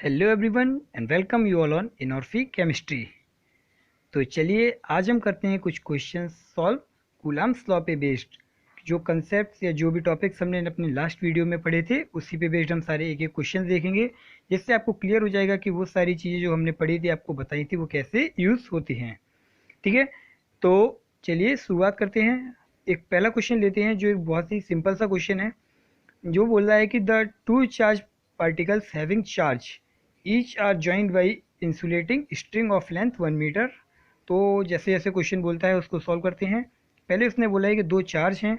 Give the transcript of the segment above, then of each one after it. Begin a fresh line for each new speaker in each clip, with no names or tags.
Hello everyone and welcome you all on इनॉर्फी chemistry. तो चलिए आज हम करते हैं कुछ क्वेश्चन सॉल्व कूलम्ब्स लॉ पे बेस्ड। जो कंसेप्ट या जो भी टॉपिक्स हमने अपने लास्ट वीडियो में पढ़े थे उसी पे बेस्ड हम सारे एक एक क्वेश्चन देखेंगे, जिससे आपको क्लियर हो जाएगा कि वो सारी चीज़ें जो हमने पढ़ी थी आपको बताई थी वो कैसे यूज़ होती हैं। ठीक है, तो चलिए शुरुआत करते हैं। एक पहला क्वेश्चन लेते हैं जो एक बहुत ही सिंपल सा क्वेश्चन है, जो बोल रहा है कि the two charge particles having charge each are joined by insulating string of length 1 metre. तो जैसे जैसे क्वेश्चन बोलता है उसको सॉल्व करते हैं। पहले उसने बोला है कि दो चार्ज हैं,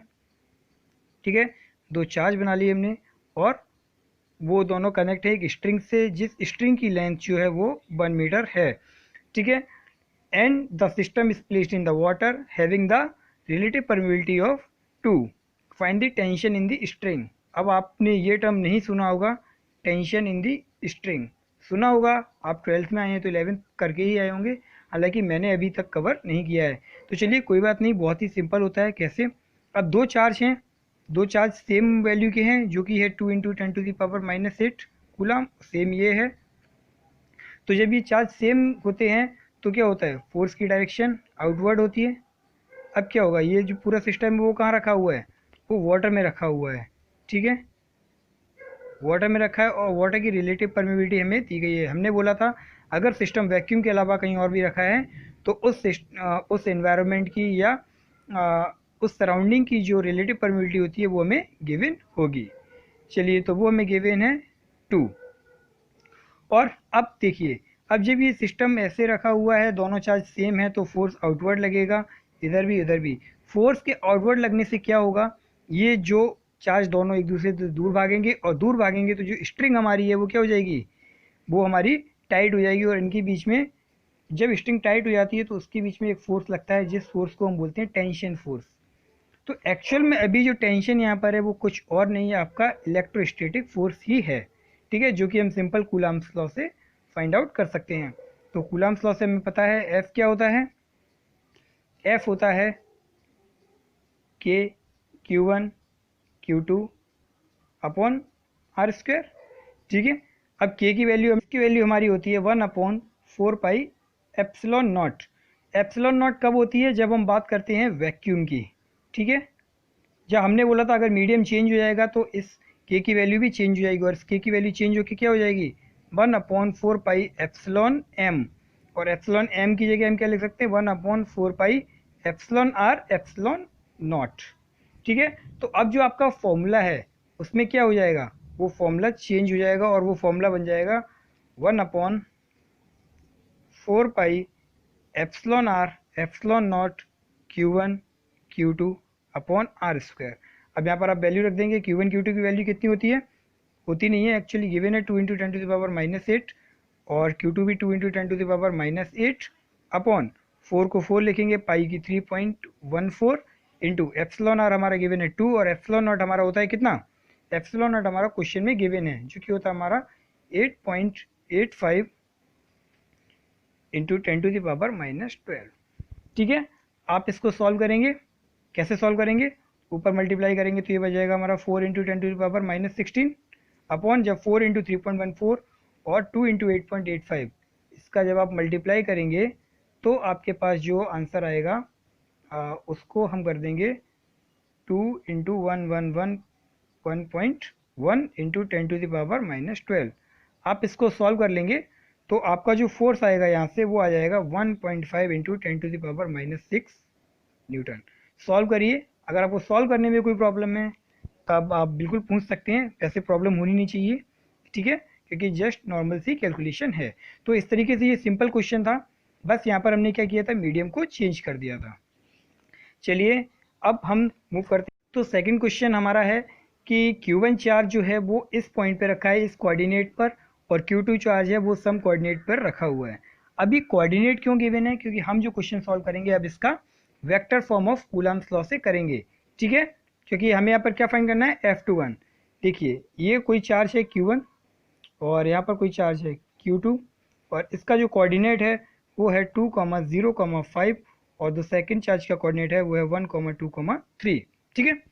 ठीक है, दो चार्ज बना लिए हमने और वो दोनों कनेक्ट है एक स्ट्रिंग से, जिस स्ट्रिंग की लेंथ जो है वो 1 मीटर है। ठीक है, and the system is placed in the water having the relative permeability of 2, find the tension in the string. अब आपने ये टर्म नहीं सुना होगा, टेंशन इन द स्ट्रिंग सुना होगा, आप 12th में आए हैं तो 11th करके ही आए होंगे, हालांकि मैंने अभी तक कवर नहीं किया है। तो चलिए कोई बात नहीं, बहुत ही सिंपल होता है। कैसे? अब दो चार्ज हैं, दो चार्ज सेम वैल्यू के हैं जो कि है 2 × 10⁻⁸ कूलम, सेम ये है। तो जब ये चार्ज सेम होते हैं तो क्या होता है, फोर्स की डायरेक्शन आउटवर्ड होती है। अब क्या होगा, ये जो पूरा सिस्टम है वो कहाँ रखा हुआ है, वो वाटर में रखा हुआ है। ठीक है, वाटर में रखा है और वाटर की रिलेटिव परमिबिलिटी हमें दी गई है। हमने बोला था अगर सिस्टम वैक्यूम के अलावा कहीं और भी रखा है तो उस एनवायरनमेंट की या उस सराउंडिंग की जो रिलेटिव परमिबिलिटी होती है वो हमें गिवन होगी। चलिए, तो वो हमें गिवन है 2। और अब देखिए, अब जब ये सिस्टम ऐसे रखा हुआ है, दोनों चार्ज सेम है, तो फोर्स आउटवर्ड लगेगा, इधर भी इधर भी। फोर्स के आउटवर्ड लगने से क्या होगा, ये जो चार्ज दोनों एक दूसरे से दूर भागेंगे, और दूर भागेंगे तो जो स्ट्रिंग हमारी है वो क्या हो जाएगी, वो हमारी टाइट हो जाएगी। और इनके बीच में जब स्ट्रिंग टाइट हो जाती है तो उसके बीच में एक फोर्स लगता है, जिस फोर्स को हम बोलते हैं टेंशन फोर्स। तो एक्चुअल में अभी जो टेंशन यहाँ पर है वो कुछ और नहीं है, आपका इलेक्ट्रोस्टैटिक फोर्स ही है। ठीक है, जो कि हम सिंपल कूलम्ब्स लॉ से फाइंड आउट कर सकते हैं। तो कूलम्ब्स लॉ से हमें पता है एफ क्या होता है, एफ होता है के Q1 Q2 upon r square. ठीक है, अब के की वैल्यू हमारी होती है 1/4 pi epsilon not. Epsilon not कब होती है, जब हम बात करते हैं वैक्यूम की। ठीक है, जब हमने बोला था अगर मीडियम चेंज हो जाएगा तो इस के की वैल्यू भी चेंज हो जाएगी, और इस के की वैल्यू चेंज होकर क्या हो जाएगी, 1/4 पाई एप्सिलॉन एम। और एप्सिलॉन एम की जगह हम क्या लिख सकते हैं, 1/4 pi epsilon r epsilon naught. ठीक है, तो अब जो आपका फॉर्मूला है उसमें क्या हो जाएगा, वो फॉर्मूला चेंज हो जाएगा और वो फॉर्मूला बन जाएगा 1/4 pi epsilon r epsilon naught Q1 Q2 upon r square. अब यहाँ पर आप वैल्यू रख देंगे, Q1 Q2 की वैल्यू कितनी होती है, होती नहीं है एक्चुअली, गिवन है 2 × 10⁻⁸ और Q2 भी 2 × 10⁻⁸ अपॉन 4 को 4 लिखेंगे, पाई की 3.14 इंटू एप्सिलॉन आर हमारा गिवन है 2, और एप्सिलॉन नॉट हमारा होता है कितना, एप्सिलॉन नॉट हमारा क्वेश्चन में गिवन है जो कि होता है हमारा 8.85 इंटू 10⁻⁻12। ठीक है, आप इसको सॉल्व करेंगे, कैसे सॉल्व करेंगे, ऊपर मल्टीप्लाई करेंगे तो ये बच जाएगा हमारा 4 × 10⁻⁻16 अपॉन जब 4 × 3.14 और 2 × 8.85, इसका जब आप मल्टीप्लाई करेंगे तो आपके पास जो आंसर आएगा उसको हम कर देंगे 2 × 111.1 इंटू 10⁻⁻12। आप इसको सॉल्व कर लेंगे तो आपका जो फोर्स आएगा यहाँ से वो आ जाएगा 1.5 इंटू 10⁻⁻6 न्यूटन। सॉल्व करिए, अगर आपको सॉल्व करने में कोई प्रॉब्लम है तब आप बिल्कुल पूछ सकते हैं, वैसे प्रॉब्लम होनी नहीं चाहिए। ठीक है, क्योंकि जस्ट नॉर्मल सी कैलकुलेशन है। तो इस तरीके से ये सिंपल क्वेश्चन था, बस यहाँ पर हमने क्या किया था, मीडियम को चेंज कर दिया था। चलिए अब हम मूव करते हैं। तो सेकंड क्वेश्चन हमारा है कि Q1 चार्ज जो है वो इस पॉइंट पे रखा है, इस कोऑर्डिनेट पर, और Q2 चार्ज है वो सम कोऑर्डिनेट पर रखा हुआ है। अभी कोऑर्डिनेट क्यों गिवन है, क्योंकि हम जो क्वेश्चन सॉल्व करेंगे अब इसका vector form of Coulomb's law से करेंगे। ठीक है, क्योंकि हमें यहाँ पर क्या फाइंड करना है, F21। देखिए, ये कोई चार्ज है Q1 और यहाँ पर कोई चार्ज है Q2, और इसका जो कोऑर्डिनेट है वो है 2, 0, 5, और जो सेकंड चार्ज का कोऑर्डिनेट है वो है 1, 2, 3। ठीक है,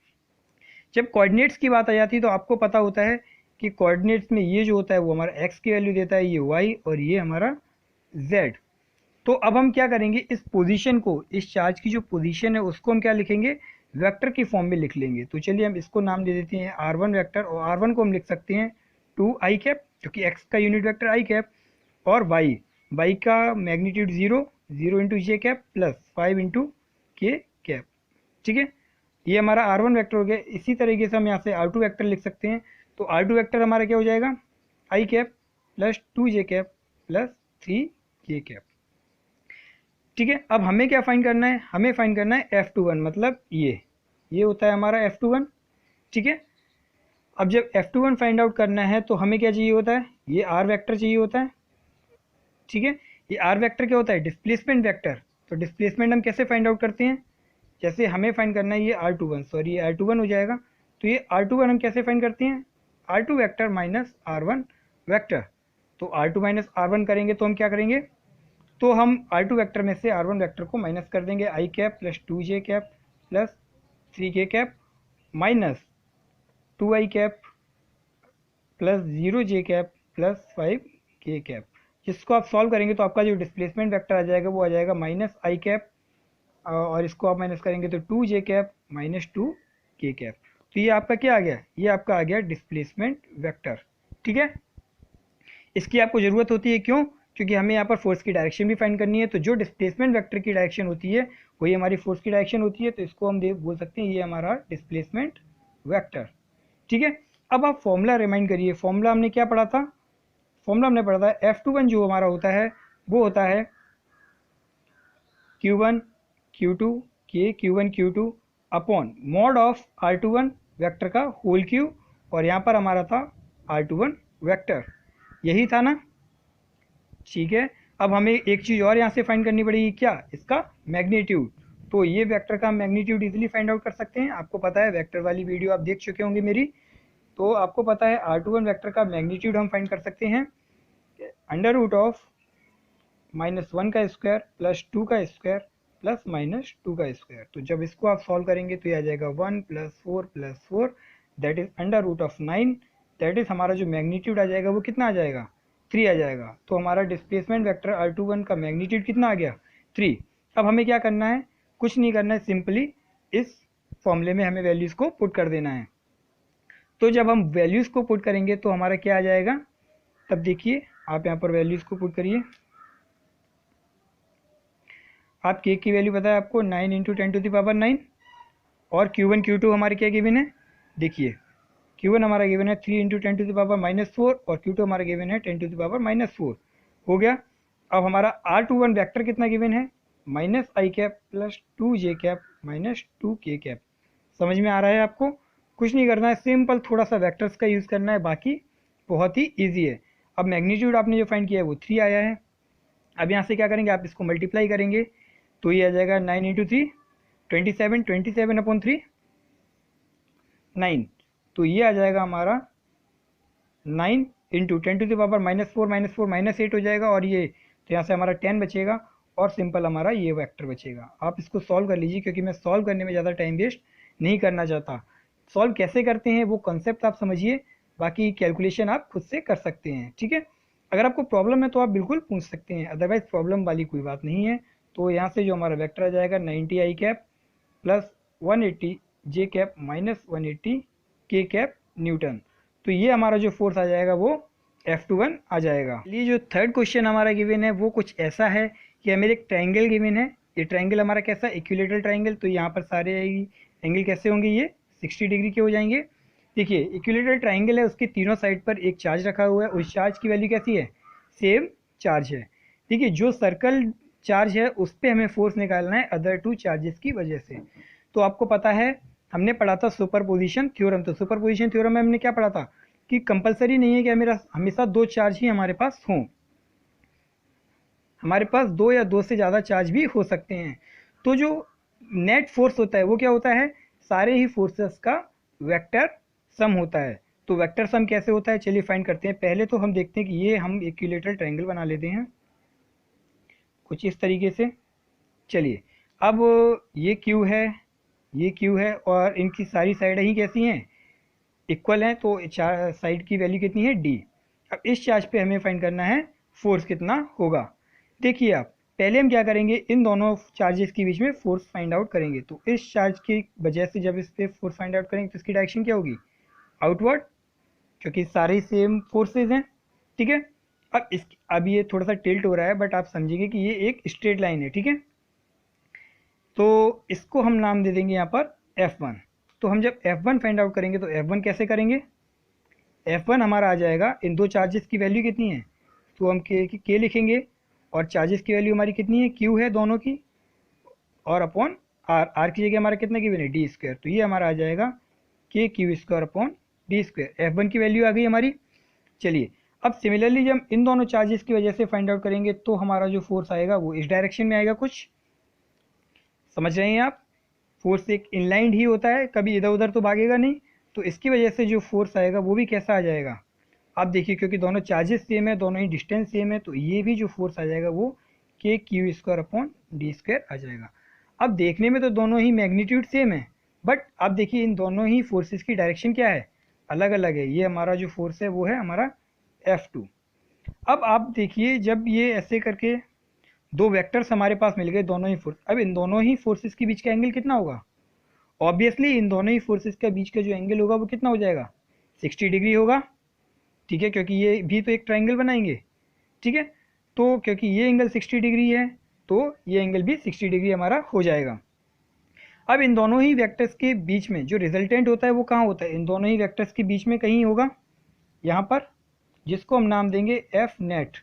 जब कोऑर्डिनेट्स की बात आ जाती है तो आपको पता होता है कि कोऑर्डिनेट्स में ये जो होता है वो हमारा एक्स की वैल्यू देता है, ये वाई, और ये हमारा जेड। तो अब हम क्या करेंगे, इस पोजीशन को, इस चार्ज की जो पोजीशन है उसको हम क्या लिखेंगे, वेक्टर की फॉर्म में लिख लेंगे। तो चलिए हम इसको नाम दे देते हैं r1 वेक्टर, और r1 को हम लिख सकते हैं 2i कैप, क्योंकि x का यूनिट वेक्टर i कैप, और y का मैग्नीट्यूड 0 इंटू जे कैप प्लस 5 इंटू के कैप। ठीक है, ये हमारा r1 वेक्टर हो गया। इसी तरीके से हम यहाँ से r2 वेक्टर लिख सकते हैं। तो r2 वेक्टर हमारा क्या हो जाएगा, i cap plus 2j cap plus 3k cap. ठीक है, अब हमें क्या फाइंड करना है, हमें फाइंड करना है F21, मतलब ये होता है हमारा F21। ठीक है, अब जब F21 फाइंड आउट करना है तो हमें क्या चाहिए होता है, ये R वेक्टर चाहिए होता है। ठीक है, ये R वेक्टर क्या होता है, डिस्प्लेसमेंट वेक्टर। तो डिस्प्लेसमेंट हम कैसे फाइंड आउट करते हैं, जैसे हमें फाइंड करना है ये R21, सॉरी ये R21 हो जाएगा। तो ये R21 हम कैसे फाइंड करते हैं, R2 vector minus R1 vector. तो R2 माइनस R1 करेंगे तो हम क्या करेंगे, तो हम R2 वेक्टर में से R1 वेक्टर को माइनस कर देंगे, i cap plus 2j cap plus 3k cap minus 2i cap plus 0j cap plus 5k cap. जिसको आप सॉल्व करेंगे तो आपका जो डिस्प्लेसमेंट वेक्टर आ जाएगा वो आ जाएगा माइनस i कैप, और इसको आप माइनस करेंगे तो 2j cap minus 2k cap. तो ये आपका क्या आ गया, ये आपका आ गया डिस्प्लेसमेंट वेक्टर। ठीक है, इसकी आपको ज़रूरत होती है, क्यों, क्योंकि हमें यहाँ पर फोर्स की डायरेक्शन भी फाइंड करनी है। तो जो डिस्प्लेसमेंट वेक्टर की डायरेक्शन होती है वही हमारी फोर्स की डायरेक्शन होती है। तो इसको हम बोल सकते हैं ये हमारा डिस्प्लेसमेंट वेक्टर। ठीक है, अब आप फॉर्मूला रिमाइंड करिए, फॉर्मूला हमने क्या पढ़ा था, फॉर्मूला हमने पढ़ा था F21 जो हमारा होता है वो होता है Q1 Q2 K Q1 Q2 upon mod of R21 vector का होल क्यूब, और यहाँ पर हमारा था R21 वेक्टर, यही था ना। ठीक है, अब हमें एक चीज़ और यहाँ से फाइंड करनी पड़ेगी, क्या, इसका मैग्नीट्यूड। तो ये वेक्टर का मैग्नीट्यूड इजीली फाइंड आउट कर सकते हैं। आपको पता है, वेक्टर वाली वीडियो आप देख चुके होंगे मेरी, तो आपको पता है R21 वेक्टर का मैग्नीट्यूड हम फाइंड कर सकते हैं अंडर रूट ऑफ -1 का स्क्वायर प्लस 2 का स्क्वायर प्लस -2 का स्क्वायर। तो जब इसको आप सॉल्व करेंगे तो ये आ जाएगा 1 + 4 + 4 that is under root of 9। That is हमारा जो मैग्नीट्यूड आ जाएगा वो कितना आ जाएगा, 3 आ जाएगा। तो हमारा डिस्प्लेसमेंट वेक्टर R21 का मैग्नीट्यूड कितना आ गया, 3। अब हमें क्या करना है, कुछ नहीं करना है, सिंपली इस फॉर्मूले में हमें वैल्यूज़ को पुट कर देना है। तो जब हम वैल्यूज़ को पुट करेंगे तो हमारा क्या आ जाएगा, तब देखिए आप यहाँ पर वैल्यूज़ को पुट करिए। आप के की वैल्यू पता है आपको 9 × 10⁻⁹, और Q1 Q2 हमारे क्या गिवन है, देखिए Q1 हमारा गिवन है 3 × 10⁻⁻4, और Q2 हमारा गिवन है 10⁻⁻4 हो गया। अब हमारा R21 वेक्टर कितना गिवन है, -i cap plus 2j cap minus 2k cap. समझ में आ रहा है आपको, कुछ नहीं करना है, सिंपल थोड़ा सा वेक्टर्स का यूज़ करना है, बाकी बहुत ही ईजी है। अब मैग्नीट्यूड आपने जो फाइंड किया है वो 3 आया है। अब यहाँ से क्या करेंगे, आप इसको मल्टीप्लाई करेंगे तो ये आ जाएगा 9 × 3 27, 27/3 9। तो ये आ जाएगा हमारा 9 × 10⁻⁻4 -4 -8 हो जाएगा, और ये तो यहाँ से हमारा 10 बचेगा, और सिंपल हमारा ये वेक्टर बचेगा। आप इसको सॉल्व कर लीजिए, क्योंकि मैं सॉल्व करने में ज़्यादा टाइम वेस्ट नहीं करना चाहता। सॉल्व कैसे करते हैं वो कॉन्सेप्ट आप समझिए, बाकी कैलकुलेशन आप खुद से कर सकते हैं। ठीक है, अगर आपको प्रॉब्लम है तो आप बिल्कुल पूछ सकते हैं, अदरवाइज प्रॉब्लम वाली कोई बात नहीं है। तो यहाँ से जो हमारा वेक्टर आ जाएगा 90 i cap plus 180 j cap minus 180 k cap Newton. तो ये हमारा जो फोर्स आ जाएगा वो F21 आ जाएगा। ये जो थर्ड क्वेश्चन हमारा गिवन है वो कुछ ऐसा है कि हमें एक ट्रायंगल गिवन है। ये ट्रायंगल हमारा कैसा, इक्विलेटरल ट्रायंगल। तो यहाँ पर सारे एंगल कैसे होंगे, ये 60 डिग्री के हो जाएंगे। देखिए इक्विलेटरल ट्रायंगल है, उसके तीनों साइड पर एक चार्ज रखा हुआ है, उस चार्ज की वैल्यू कैसी है, सेम चार्ज है। देखिए जो सर्कल चार्ज है उस पर हमें फोर्स निकालना है अदर टू चार्जेस की वजह से। तो आपको पता है हमने पढ़ा था सुपरपोजिशन थ्योरम। तो सुपरपोजिशन थ्योरम में हमने क्या पढ़ा था कि कंपलसरी नहीं है कि मेरा हमेशा 2 चार्ज ही हमारे पास हों, हमारे पास 2 या 2 से ज़्यादा चार्ज भी हो सकते हैं। तो जो नेट फोर्स होता है वो क्या होता है, सारे ही फोर्सेस का वेक्टर सम होता है। तो वेक्टर सम कैसे होता है, चलिए फाइंड करते हैं। पहले तो हम देखते हैं कि ये हम इक्विलेटरल ट्रायंगल बना लेते हैं कुछ इस तरीके से। चलिए अब ये Q है, ये Q है, और इनकी सारी साइडें ही कैसी हैं, इक्वल हैं तो साइड की वैल्यू कितनी है डी। अब इस चार्ज पे हमें फाइंड करना है फोर्स कितना होगा। देखिए आप पहले हम क्या करेंगे, इन दोनों चार्जेस के बीच में फोर्स फाइंड आउट करेंगे। तो इस चार्ज की वजह से जब इस पर फोर्स फाइंड आउट करेंगे तो इसकी डायरेक्शन क्या होगी, आउटवर्ड, क्योंकि सारे सेम फोर्सेज हैं। ठीक है, अब ये थोड़ा सा टिल्ट हो रहा है बट आप समझिए कि ये एक स्ट्रेट लाइन है। ठीक है, तो इसको हम नाम दे देंगे यहाँ पर F1। तो हम जब F1 फाइंड आउट करेंगे तो F1 कैसे करेंगे, F1 हमारा आ जाएगा, इन दो चार्जेस की वैल्यू कितनी है, तो हम के लिखेंगे और चार्जेस की वैल्यू हमारी कितनी है, क्यू है दोनों की, और अपॉन आर की जगह हमारा कितना गिवन है, डी स्क्वायर। तो ये हमारा आ जाएगा K Q square upon D square. F1 की वैल्यू आ गई हमारी। चलिए अब सिमिलरली जब इन दोनों चार्जेस की वजह से फाइंड आउट करेंगे तो हमारा जो फोर्स आएगा वो इस डायरेक्शन में आएगा। कुछ समझ रहे हैं आप, फोर्स एक इनलाइन ही होता है, कभी इधर उधर तो भागेगा नहीं। तो इसकी वजह से जो फोर्स आएगा वो भी कैसा आ जाएगा, आप देखिए क्योंकि दोनों चार्जेस सेम है, दोनों ही डिस्टेंस सेम है, तो ये भी जो फोर्स आ जाएगा वो K Q square upon D square आ जाएगा। अब देखने में तो दोनों ही मैग्नीट्यूड सेम है, बट आप देखिए इन दोनों ही फोर्सेस की डायरेक्शन क्या है, अलग अलग है। ये हमारा जो फोर्स है वो है हमारा F2। अब आप देखिए जब ये ऐसे करके दो वेक्टर्स हमारे पास मिल गए, दोनों ही फोर्स, अब इन दोनों ही फोर्सेस के बीच का एंगल कितना होगा, ऑब्वियसली इन दोनों ही फोर्सेस के बीच का जो एंगल होगा वो कितना हो जाएगा, 60 डिग्री होगा। ठीक है, क्योंकि ये भी तो एक ट्राइंगल बनाएंगे। ठीक है, तो क्योंकि ये एंगल 60 डिग्री है तो ये एंगल भी 60 डिग्री हमारा हो जाएगा। अब इन दोनों ही वेक्टर्स के बीच में जो रिजल्टेंट होता है वो कहाँ होता है, इन दोनों ही वेक्टर्स के बीच में कहीं होगा यहाँ पर, जिसको हम नाम देंगे एफ नेट।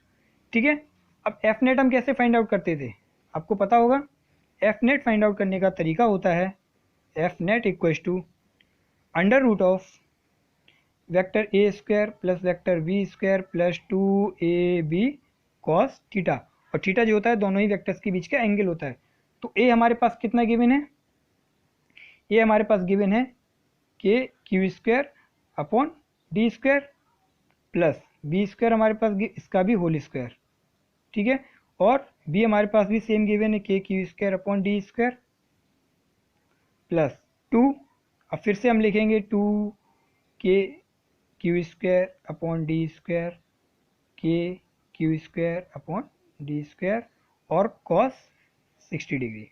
ठीक है, अब एफ नेट हम कैसे फाइंड आउट करते थे, आपको पता होगा। एफ नेट फाइंड आउट करने का तरीका होता है f net equals to under root of vector a square plus vector b square plus 2ab cos theta, और थीटा जो होता है दोनों ही वेक्टर्स के बीच का एंगल होता है। तो ए हमारे पास कितना गिवन है, ये हमारे पास गिवन है के Q square upon D square plus b square हमारे पास इसका भी होल स्क्वायर। ठीक है, और बी हमारे पास भी सेम गिवन है के Q square upon D square plus 2। अब फिर से हम लिखेंगे 2 K Q square upon D square, K Q square upon D square और कॉस 60 डिग्री।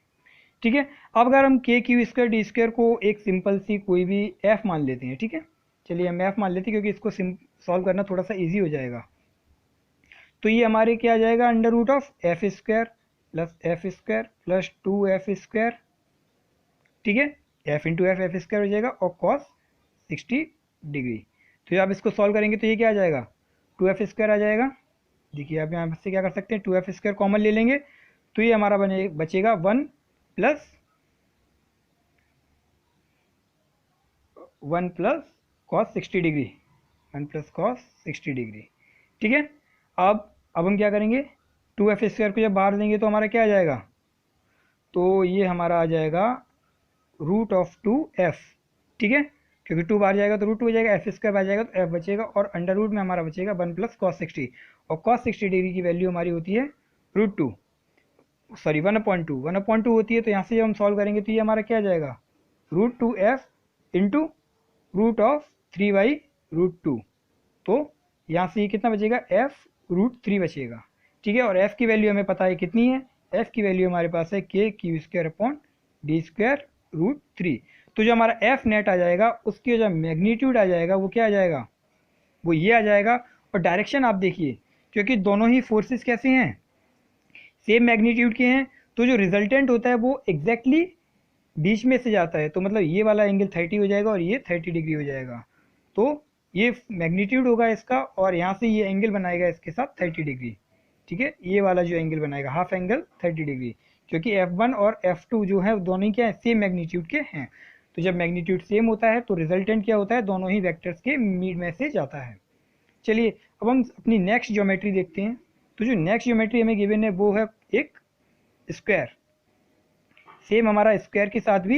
ठीक है, अब अगर हम के क्यू स्क्वायर डी स्क्वायर को एक सिंपल सी कोई भी एफ मान लेते हैं। ठीक है, चलिए हम एफ मान लेते हैं क्योंकि इसको सॉल्व करना थोड़ा सा इजी हो जाएगा। तो ये हमारे क्या आ जाएगा, under root of f square plus 2f square. ठीक है, एफ इंटू एफ स्क्वायर हो जाएगा और कॉस 60 डिग्री। तो आप इसको सॉल्व करेंगे तो ये क्या आ जाएगा, 2f स्क्वायर आ जाएगा। देखिए आप यहाँ से क्या कर सकते हैं, 2f स्क्वायर कॉमन ले लेंगे तो ये हमारा बचेगा 1 plus cos 60 degree, 1 plus cos 60 degree. ठीक है, अब हम क्या करेंगे, 2f स्क्वायर को जब बाहर देंगे तो हमारा क्या आ जाएगा, तो ये हमारा आ जाएगा रूट ऑफ 2f। ठीक है, क्योंकि 2 बाहर जाएगा तो रूट 2 हो जाएगा, एफ स्क्वायर बाहर जाएगा तो f बचेगा और अंडर रूट में हमारा बचेगा 1 प्लस कॉस 60, और कॉस 60 डिग्री की वैल्यू हमारी होती है रूट 2, सॉरी 1/2 होती है। तो यहाँ से जब हम सॉल्व करेंगे तो ये हमारा क्या आ जाएगा, root 2f into root of 3/√2। तो यहाँ से ये कितना बचेगा, f√3 बचेगा। ठीक है, और f की वैल्यू हमें पता है कितनी है, f की वैल्यू हमारे पास है के Q square upon D square √3। तो जो हमारा f नेट आ जाएगा उसकी जो मैग्नीट्यूड आ जाएगा वो क्या आ जाएगा, वो ये आ जाएगा। और डायरेक्शन आप देखिए क्योंकि दोनों ही फोर्सेस कैसे हैं, सेम मैग्नीट्यूड के हैं, तो जो रिजल्टेंट होता है वो एग्जैक्टली बीच में से जाता है। तो मतलब ये वाला एंगल 30 हो जाएगा और ये 30 डिग्री हो जाएगा। तो ये मैग्नीट्यूड होगा इसका और यहाँ से ये एंगल बनाएगा इसके साथ 30 डिग्री। ठीक है, ये वाला जो एंगल बनाएगा हाफ एंगल 30 डिग्री, क्योंकि F1 और F2 जो है दोनों ही क्या है, सेम मैग्नीट्यूड के हैं। तो जब मैग्नीट्यूड सेम होता है तो रिजल्टेंट क्या होता है, दोनों ही वेक्टर्स के मिड में से जाता है। चलिए अब हम अपनी नेक्स्ट ज्योमेट्री देखते हैं। तो जो नेक्स्ट ज्योमेट्री हमें गिवन है वो है एक स्क्वायर। सेम हमारा स्क्वायर के साथ भी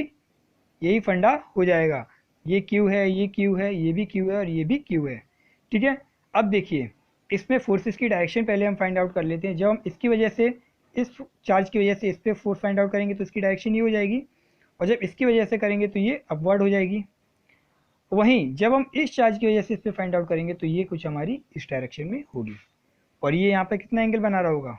यही फंडा हो जाएगा, ये क्यू है, ये क्यू है, ये भी क्यू है और ये भी क्यू है। ठीक है, अब देखिए इसमें फोर्सेस की डायरेक्शन पहले हम फाइंड आउट कर लेते हैं। जब हम इसकी वजह से, इस चार्ज की वजह से इस पर फोर्स फाइंड आउट करेंगे तो इसकी डायरेक्शन ये हो जाएगी, और जब इसकी वजह से करेंगे तो ये अपवर्ड हो जाएगी। वहीं जब हम इस चार्ज की वजह से इस पे फाइंड आउट करेंगे तो ये कुछ हमारी इस डायरेक्शन में होगी, और ये यहाँ पे कितना एंगल बना रहा होगा,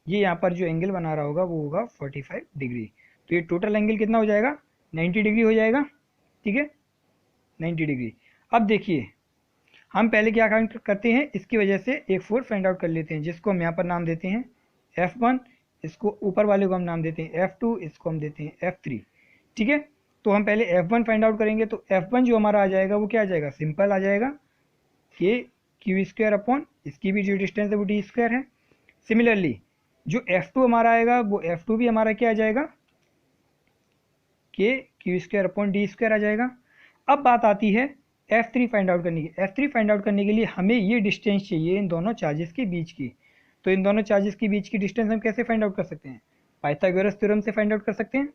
ये यहाँ पर जो एंगल बना रहा होगा वो होगा 45 डिग्री। तो ये टोटल एंगल कितना हो जाएगा, 90 डिग्री हो जाएगा। ठीक है, 90 डिग्री। अब देखिए हम पहले क्या करते हैं, इसकी वजह से एक फोर्स फाइंड आउट कर लेते हैं जिसको हम यहाँ पर नाम देते हैं F1, इसको ऊपर वाले को हम नाम देते हैं F2, इसको हम देते हैं F3। ठीक है, तो हम पहले F1 फाइंड आउट करेंगे। तो F1 जो हमारा आ जाएगा वो क्या आ जाएगा, सिंपल आ जाएगा के क्यू स्क्वायर अपॉन इसकी भी जो डिस्टेंस है वो डी स्क्वायर है। सिमिलरली जो F2 हमारा आएगा वो F2 भी हमारा क्या आ जाएगा, K Q square upon D square आ जाएगा। अब बात आती है F3 फाइंड आउट करने की। F3 फाइंड आउट करने के लिए हमें ये डिस्टेंस चाहिए इन दोनों चार्जेस के बीच की। तो इन दोनों चार्जेस के बीच की डिस्टेंस हम कैसे फाइंड आउट कर सकते हैं, पाइथागोरस थ्योरम से फाइंड आउट कर सकते हैं।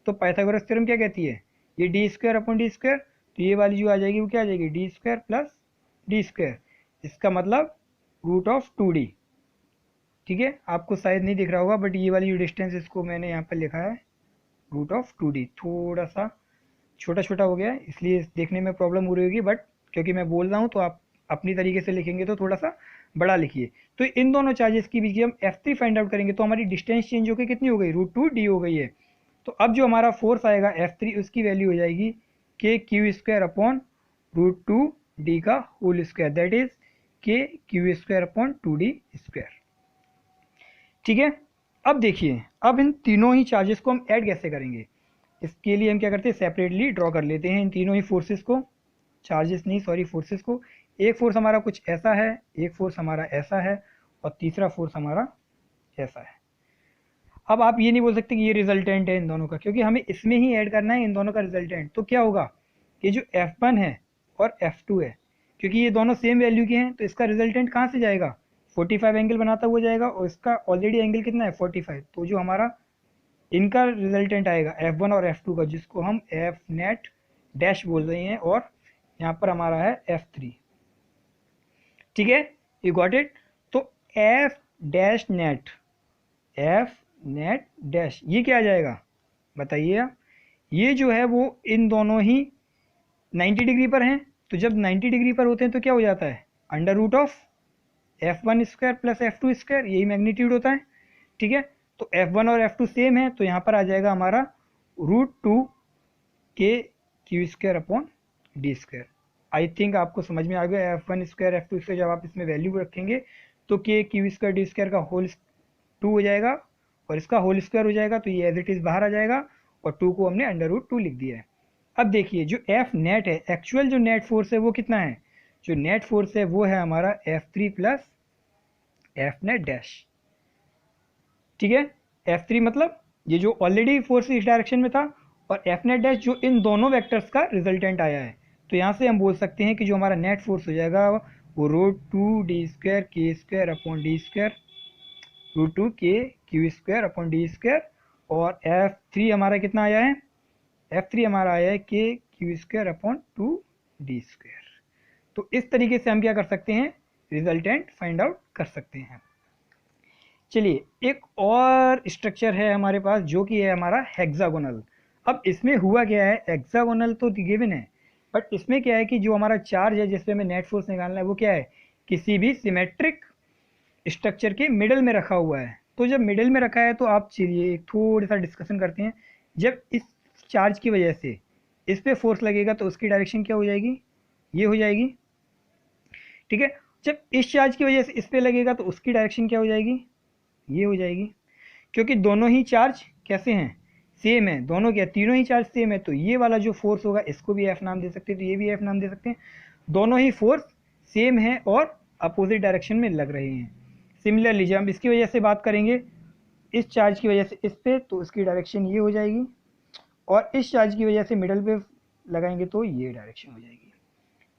तो पाइथागोरस थ्योरम क्या कहती है, ये D square upon D square, तो ये वाली जो आ जाएगी वो क्या आ जाएगी, D square plus D square, इसका मतलब रूट ऑफ 2d। ठीक है, आपको शायद नहीं दिख रहा होगा बट ये वाली जो डिस्टेंस इसको मैंने यहाँ पर लिखा है रूट ऑफ 2d, थोड़ा सा छोटा छोटा हो गया है इसलिए देखने में प्रॉब्लम हो रही होगी, बट क्योंकि मैं बोल रहा हूँ तो आप अपनी तरीके से लिखेंगे तो थोड़ा सा बड़ा लिखिए। तो इन दोनों चार्जेस की बीच हम F3 फाइंड आउट करेंगे तो हमारी डिस्टेंस चेंज होकर कितनी हो गई, √2d हो गई है। तो अब जो हमारा फोर्स आएगा F3 उसकी वैल्यू हो जाएगी के क्यू स्क्वायर अपॉन √2d का होल स्क्वायर, दैट इज के Q square upon 2d square. ठीक है, अब देखिए अब इन तीनों ही चार्जेस को हम ऐड कैसे करेंगे, इसके लिए हम क्या करते हैं, सेपरेटली ड्रॉ कर लेते हैं इन तीनों ही फोर्सेस को, चार्जेस नहीं सॉरी फोर्सेस को। एक फोर्स हमारा कुछ ऐसा है, एक फोर्स हमारा ऐसा है, और तीसरा फोर्स हमारा ऐसा है। अब आप ये नहीं बोल सकते कि ये रिजल्टेंट है इन दोनों का, क्योंकि हमें इसमें ही ऐड करना है इन दोनों का रिजल्टेंट। तो क्या होगा कि जो F1 है और F2 है, क्योंकि ये दोनों सेम वैल्यू के हैं तो इसका रिजल्टेंट कहाँ से जाएगा, 45 एंगल बनाता हुआ जाएगा, और इसका ऑलरेडी एंगल कितना है 45। तो जो हमारा इनका रिजल्टेंट आएगा F1 और F2 का, जिसको हम F नेट डैश बोल रहे हैं, और यहाँ पर हमारा है F3। ठीक है, यू गॉट इट। तो F dash net, F net dash, ये क्या आ जाएगा बताइए आप, ये जो है वो इन दोनों ही 90 डिग्री पर हैं। तो जब 90 डिग्री पर होते हैं तो क्या हो जाता है, under root of F1 square plus F2 square, यही मैग्नीट्यूड होता है। ठीक है, तो F1 और F2 सेम है तो यहाँ पर आ जाएगा हमारा √2 K Q square upon D square. I think आपको समझ में आ गया, F1 स्क्वायर F2 स्क्वायर जब आप इसमें वैल्यू रखेंगे तो के क्यू स्क्वायर डी स्क्वायर का होल 2 हो जाएगा और इसका होल स्क्वायर हो जाएगा, तो ये एज इट इज़ बाहर आ जाएगा, और 2 को हमने अंडर रूट 2 लिख दिया है। अब देखिए जो F नेट है, एक्चुअल जो नेट फोर्स है वो कितना है, जो नेट फोर्स है वो है हमारा F3 plus F net dash. ठीक है, F3 मतलब ये जो ऑलरेडी फोर्स इस डायरेक्शन में था, और F नेट डैश जो इन दोनों वेक्टर्स का रिजल्टेंट आया है। तो यहाँ से हम बोल सकते हैं कि जो हमारा नेट फोर्स हो जाएगा वो √2d स्क्वायर के square upon D square, √2 K Q square upon D square, और F3 हमारा कितना आया है, F3 हमारा आया है के Q square upon 2d square. तो इस तरीके से हम क्या कर सकते हैं, रिजल्टेंट फाइंड आउट कर सकते हैं। चलिए एक और स्ट्रक्चर है हमारे पास जो कि है हमारा हेक्सागोनल। अब इसमें हुआ क्या है, हेक्सागोनल तो गिवन है, बट इसमें क्या है कि जो हमारा चार्ज है जिसपे हमें नेट फोर्स निकालना है वो क्या है, किसी भी सिमेट्रिक स्ट्रक्चर के मिडल में रखा हुआ है। तो जब मिडल में रखा है तो आप चलिए थोड़ा सा डिस्कशन करते हैं। जब इस चार्ज की वजह से इस पे फोर्स लगेगा तो उसकी डायरेक्शन क्या हो जाएगी, ये हो जाएगी। ठीक है, जब इस चार्ज की वजह से इस पे लगेगा तो उसकी डायरेक्शन क्या हो जाएगी, ये हो जाएगी। क्योंकि दोनों ही चार्ज कैसे हैं, सेम है, दोनों क्या तीनों ही चार्ज सेम है, तो ये वाला जो फोर्स होगा इसको भी F नाम दे सकते हैं, तो ये भी F नाम दे सकते हैं। दोनों ही फोर्स सेम है और अपोजिट डायरेक्शन में लग रहे हैं। सिमिलरली जब हम इसकी वजह से बात करेंगे, इस चार्ज की वजह से इस पे, तो उसकी डायरेक्शन ये हो जाएगी, और इस चार्ज की वजह से मिडल पे लगाएंगे तो ये डायरेक्शन हो जाएगी,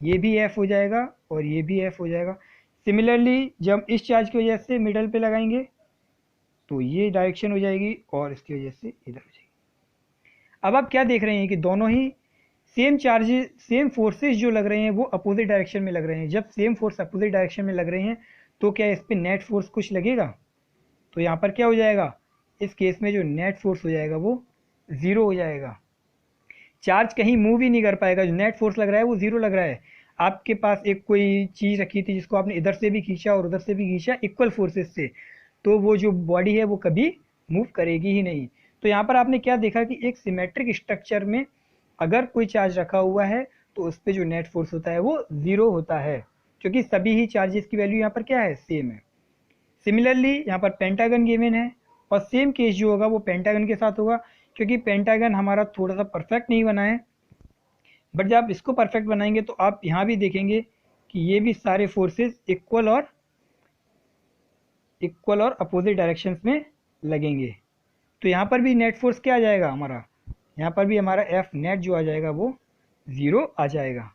ये भी F हो जाएगा और ये भी F हो जाएगा। सिमिलरली जब इस चार्ज की वजह से मिडल पे लगाएंगे तो ये डायरेक्शन हो जाएगी और इसकी वजह से इधर हो जाएगी। अब आप क्या देख रहे हैं कि दोनों ही सेम चार्जेस, सेम फोर्सेस जो लग रहे हैं वो अपोजिट डायरेक्शन में लग रहे हैं। जब सेम फोर्स अपोजिट डायरेक्शन में लग रहे हैं तो क्या इस पर नेट फोर्स कुछ लगेगा, तो यहाँ पर क्या हो जाएगा, इस केस में जो नेट फोर्स हो जाएगा वो 0 हो जाएगा। चार्ज कहीं मूव ही नहीं कर पाएगा, जो नेट फोर्स लग रहा है वो जीरो लग रहा है। आपके पास एक कोई चीज़ रखी थी जिसको आपने इधर से भी खींचा और उधर से भी खींचा इक्वल फोर्सेस से, तो वो जो बॉडी है वो कभी मूव करेगी ही नहीं। तो यहाँ पर आपने क्या देखा कि एक सिमेट्रिक स्ट्रक्चर में अगर कोई चार्ज रखा हुआ है तो उस पर जो नेट फोर्स होता है वो ज़ीरो होता है, क्योंकि सभी ही चार्जेस की वैल्यू यहाँ पर क्या है, सेम है। सिमिलरली यहाँ पर पेंटागन गिवन है और सेम केस जो होगा वो पेंटागन के साथ होगा, क्योंकि पेंटागन हमारा थोड़ा सा परफेक्ट नहीं बना है, बट जब आप इसको परफेक्ट बनाएंगे तो आप यहाँ भी देखेंगे कि ये भी सारे फोर्सेस इक्वल और अपोजिट डायरेक्शंस में लगेंगे। तो यहाँ पर भी नेट फोर्स क्या आ जाएगा हमारा, यहाँ पर भी हमारा एफ नेट जो आ जाएगा वो ज़ीरो आ जाएगा।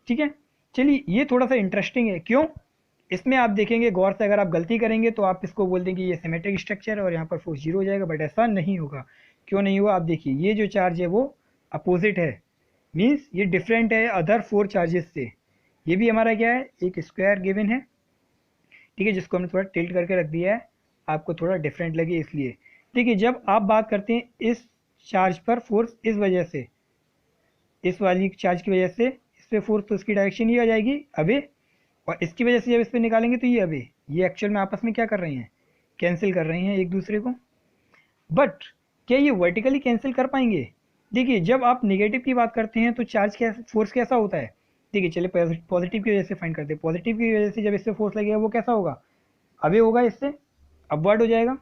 ठीक है, चलिए ये थोड़ा सा इंटरेस्टिंग है। क्यों? इसमें आप देखेंगे गौर से, अगर आप गलती करेंगे तो आप इसको बोल देंगे ये सिमेट्रिक स्ट्रक्चर है और यहाँ पर फोर्स जीरो हो जाएगा, बट ऐसा नहीं होगा। क्यों नहीं हुआ? आप देखिए ये जो चार्ज है वो अपोजिट है, मीन्स ये डिफरेंट है अदर 4 चार्जेस से। ये भी हमारा क्या है, एक स्क्वायर गिवन है, ठीक है, जिसको हमने थोड़ा टिल्ट करके रख दिया है आपको थोड़ा डिफरेंट लगे इसलिए। देखिए जब आप बात करते हैं इस चार्ज पर फोर्स, इस वजह से, इस वाली चार्ज की वजह से इस पे फोर्स, तो इसकी डायरेक्शन ये आ जाएगी अवे, और इसकी वजह से जब इस पे निकालेंगे तो ये अवे। ये एक्चुअल में आपस में क्या कर रहे हैं, कैंसिल कर रहे हैं एक दूसरे को। बट क्या ये वर्टिकली कैंसिल कर पाएंगे? देखिए जब आप नेगेटिव की बात करते हैं तो चार्ज कैसा, फोर्स कैसा होता है, देखिए चलिए पॉजिटिव की वजह से फाइंड करते हैं। पॉजिटिव की वजह से जब इससे फोर्स लगेगा वो कैसा होगा, अवे होगा, इससे अपवर्ड हो जाएगा।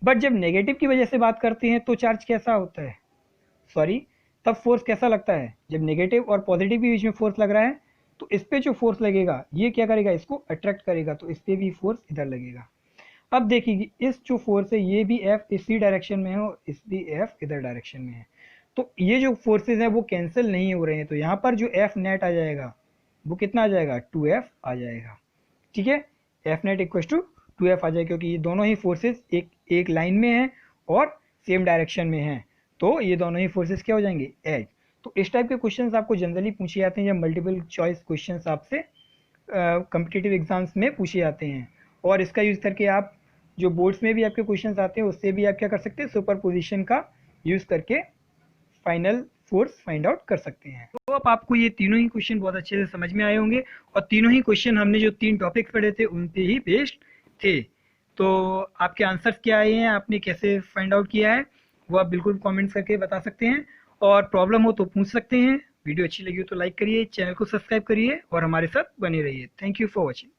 बट जब नेगेटिव की वजह से बात करते हैं तो चार्ज कैसा होता है, सॉरी, तब फोर्स कैसा लगता है, जब नेगेटिव और पॉजिटिव के बीच में फोर्स लग रहा है तो इस पे जो फोर्स लगेगा ये क्या करेगा, इसको अट्रैक्ट करेगा, तो इस पे भी फोर्स इधर लगेगा। अब देखिए इस जो फोर्स है ये भी एफ इसी डायरेक्शन में है और इस भी एफ इधर डायरेक्शन में है, तो ये जो फोर्सेज हैं वो कैंसिल नहीं हो रहे हैं, तो यहाँ पर जो एफ नेट आ जाएगा वो कितना आ जाएगा, 2f आ जाएगा। ठीक है, f net equal to 2f आ जाएगा, क्योंकि ये दोनों ही फोर्सेस एक लाइन में हैं और सेम डायरेक्शन में हैं, तो ये दोनों ही फोर्सेस क्या हो जाएंगे, ऐड। तो इस टाइप के क्वेश्चंस आपको जनरली पूछे जाते हैं जब मल्टीपल चॉइस क्वेश्चंस आपसे कॉम्पिटिटिव एग्जाम्स में पूछे जाते हैं, और इसका यूज़ करके आप जो बोर्ड्स में भी आपके क्वेश्चंस आते हैं उससे भी आप क्या कर सकते हैं, सुपर पोजिशन का यूज़ करके फाइनल फोर्स फाइंड आउट कर सकते हैं। तो अब आपको ये तीनों ही क्वेश्चन बहुत अच्छे से समझ में आए होंगे, और तीनों ही क्वेश्चन हमने जो 3 टॉपिक्स पढ़े थे उन पे ही बेस्ड थे। तो आपके आंसर्स क्या आए हैं, आपने कैसे फाइंड आउट किया है, वो आप बिल्कुल कमेंट्स करके बता सकते हैं, और प्रॉब्लम हो तो पूछ सकते हैं। वीडियो अच्छी लगी हो तो लाइक करिए, चैनल को सब्सक्राइब करिए और हमारे साथ बने रहिए। Thank you for watching.